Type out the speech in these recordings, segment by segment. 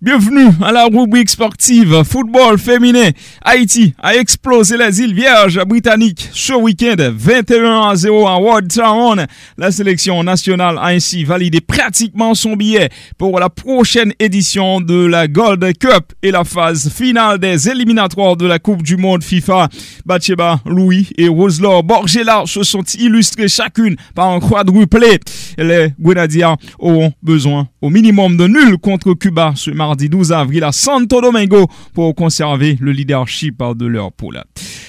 Bienvenue à la rubrique sportive football féminin. Haïti a explosé les îles Vierges britanniques ce week-end 21-0 à Wardtown. La sélection nationale a ainsi validé pratiquement son billet pour la prochaine édition de la Gold Cup et la phase finale des éliminatoires de la Coupe du Monde FIFA. Batsheba Louis et Roselor Borgela se sont illustrées chacune par un quadruplé. Les Grenadiers auront besoin au minimum de nul contre Cuba ce mardi 12 avril à Santo Domingo pour conserver le leadership de leur poule.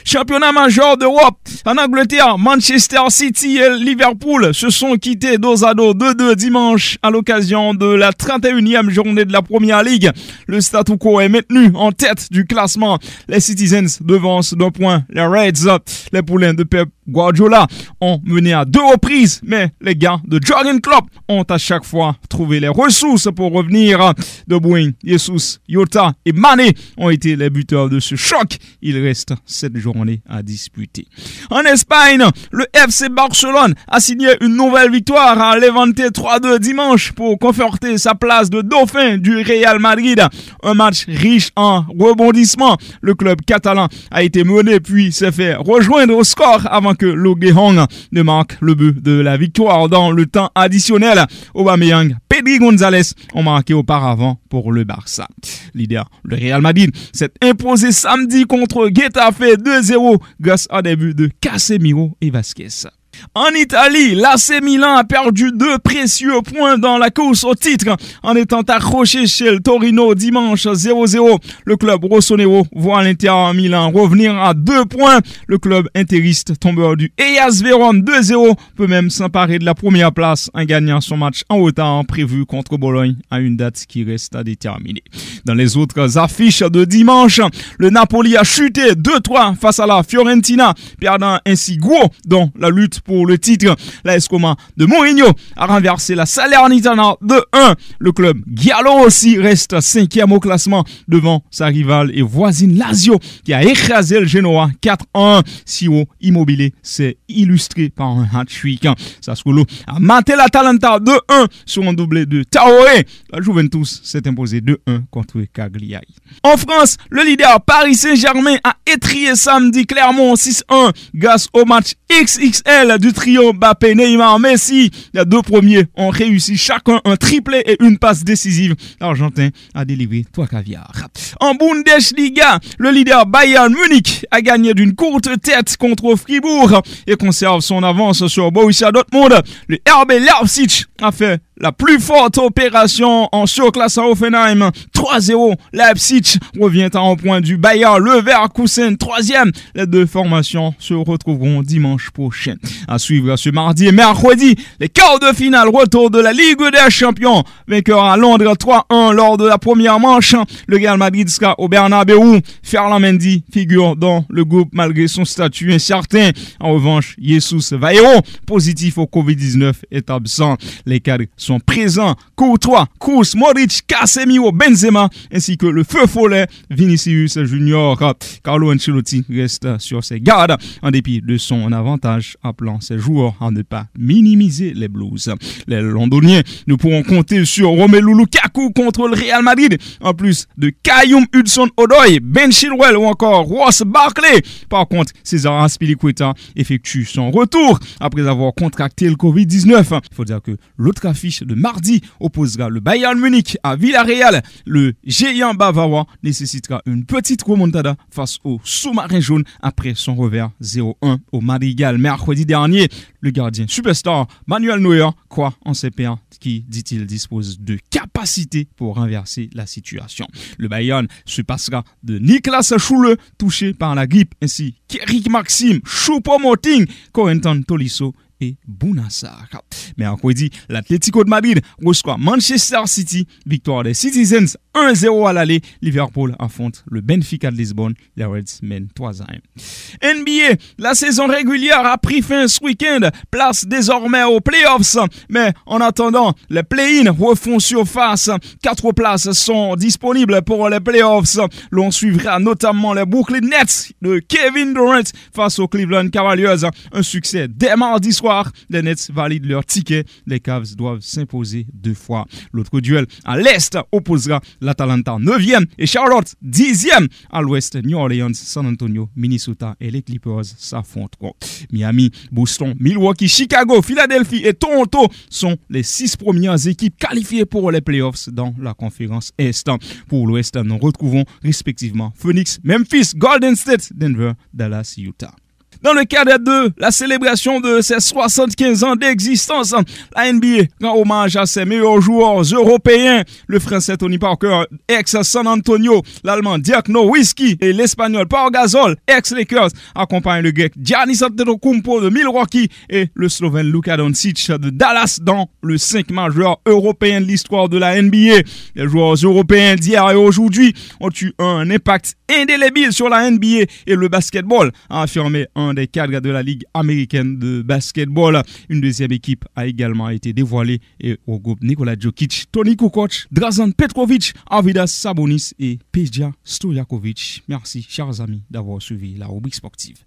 Championnat majeur d'Europe. En Angleterre, Manchester City et Liverpool se sont quittés dos à dos 2-2 dimanche à l'occasion de la 31e journée de la Première Ligue. Le statu quo est maintenu en tête du classement. Les Citizens devancent d'un point les Reds. Les poulains de Pep Guardiola ont mené à 2 reprises, mais les gars de Jürgen Klopp ont à chaque fois trouvé les ressources pour revenir. De Bruyne, Jesus, Jota et Mané ont été les buteurs de ce choc. Il reste 7 journées à disputer. En Espagne, le FC Barcelone a signé une nouvelle victoire à Levante 3-2 dimanche pour conforter sa place de dauphin du Real Madrid. Un match riche en rebondissements. Le club catalan a été mené puis s'est fait rejoindre au score avant que Luke de Jong ne marque le but de la victoire dans le temps additionnel. Aubameyang, Pedri González ont marqué auparavant pour le Barça. Leader, le Real Madrid s'est imposé samedi contre Getafe 2-0 grâce à des buts de Casemiro et Vasquez. En Italie, l'AC Milan a perdu 2 précieux points dans la course au titre en étant accroché chez le Torino dimanche 0-0. Le club rossonero voit l'Inter Milan revenir à 2 points. Le club interiste tombeur du Hellas Vérone 2-0 peut même s'emparer de la première place en gagnant son match en retard prévu contre Bologne à une date qui reste à déterminer. Dans les autres affiches de dimanche, le Napoli a chuté 2-3 face à la Fiorentina, perdant ainsi gros dans la lutte pour le titre. La Escoma de Mourinho a renversé la Salernitana 2-1. Le club Giallo aussi reste 5e au classement devant sa rivale et voisine Lazio qui a écrasé le Genoa 4-1. Siro Immobile s'est illustré par un hat-trick. Sassuolo a maté l'Atalanta 2-1 sur un doublé de Traoré. La Juventus s'est imposée 2-1 contre Cagliari. En France, le leader Paris Saint-Germain a étrié samedi Clermont 6-1 grâce au match XXL du trio Mbappé, Neymar, Messi. Les 2 premiers ont réussi chacun un triplé et une passe décisive. L'Argentin a délivré 3 caviars. En Bundesliga, le leader Bayern Munich a gagné d'une courte tête contre Fribourg et conserve son avance sur Borussia Dortmund. Le RB Leipzig a fait la plus forte opération en surclassant Hoffenheim 3-0. Leipzig revient à un point du Bayer Leverkusen 3e. Les 2 formations se retrouveront dimanche prochain. À suivre ce mardi et mercredi, les quarts de finale retour de la Ligue des Champions. Vainqueur à Londres 3-1 lors de la première manche. Le Real Madrid sera au Bernabéu. Ferland Mendy figure dans le groupe malgré son statut incertain. En revanche, Jesus Vaero, positif au Covid-19, est absent. Les cadres sont présents. Courtois, Kroos, Modric, Casemiro, Benzema, ainsi que le feu follet Vinicius Junior. Carlo Ancelotti reste sur ses gardes en dépit de son avantage, appelant ses joueurs à ne pas minimiser les Blues. Les Londoniens ne pourront compter sur Romelu Lukaku contre le Real Madrid, en plus de Kayum Hudson-Odoi, Ben Chilwell ou encore Ross Barkley. Par contre, César Azpilicueta effectue son retour après avoir contracté le Covid-19. Il faut dire que l'autre affiche de mardi opposera le Bayern Munich à Villarreal. Le géant bavarois nécessitera une petite remontada face au sous-marin jaune après son revers 0-1 au Madrigal mercredi dernier. Le gardien superstar Manuel Neuer croit en ses pairs qui, dit-il, dispose de capacités pour renverser la situation. Le Bayern se passera de Niklas Schule, touché par la grippe, ainsi qu'Eric Maxime, Choupo-Moting, Corentin Tolisso et Bounassar. Mercredi, l'Atlético de Madrid reçoit Manchester City. Victoire des Citizens 1-0 à l'aller. Liverpool affronte le Benfica de Lisbonne. Les Reds mènent 3-1. NBA, la saison régulière a pris fin ce week-end. Place désormais aux playoffs. Mais en attendant, les play-in refont surface. 4 places sont disponibles pour les playoffs. L'on suivra notamment les Brooklyn Nets de Kevin Durant face aux Cleveland Cavaliers. Un succès dès mardi soir victoire. Les Nets valident leur ticket. Les Cavs doivent s'imposer 2 fois. L'autre duel à l'Est opposera l'Atalanta 9e et Charlotte 10e. À l'Ouest, New Orleans, San Antonio, Minnesota et les Clippers s'affronteront. Miami, Boston, Milwaukee, Chicago, Philadelphie et Toronto sont les 6 premières équipes qualifiées pour les playoffs dans la conférence Est. Pour l'Ouest, nous retrouvons respectivement Phoenix, Memphis, Golden State, Denver, Dallas, Utah. Dans le cadre de la célébration de ses 75 ans d'existence, la NBA rend hommage à ses meilleurs joueurs européens. Le français Tony Parker, ex-San Antonio, l'allemand Dirk Nowitzki et l'espagnol Pau Gasol, ex-Lakers, accompagnent le grec Giannis Antetokounmpo de Milwaukee et le slovène Luka Doncic de Dallas dans le 5 majeur européen de l'histoire de la NBA. Les joueurs européens d'hier et aujourd'hui ont eu un impact indélébile sur la NBA et le basketball, a affirmé un des cadres de la Ligue américaine de basketball. Une deuxième équipe a également été dévoilée et regroupe Nikola Jokic, Toni Kukoc, Dražen Petrovic, Arvydas Sabonis et Peja Stojakovic. Merci, chers amis, d'avoir suivi la rubrique sportive.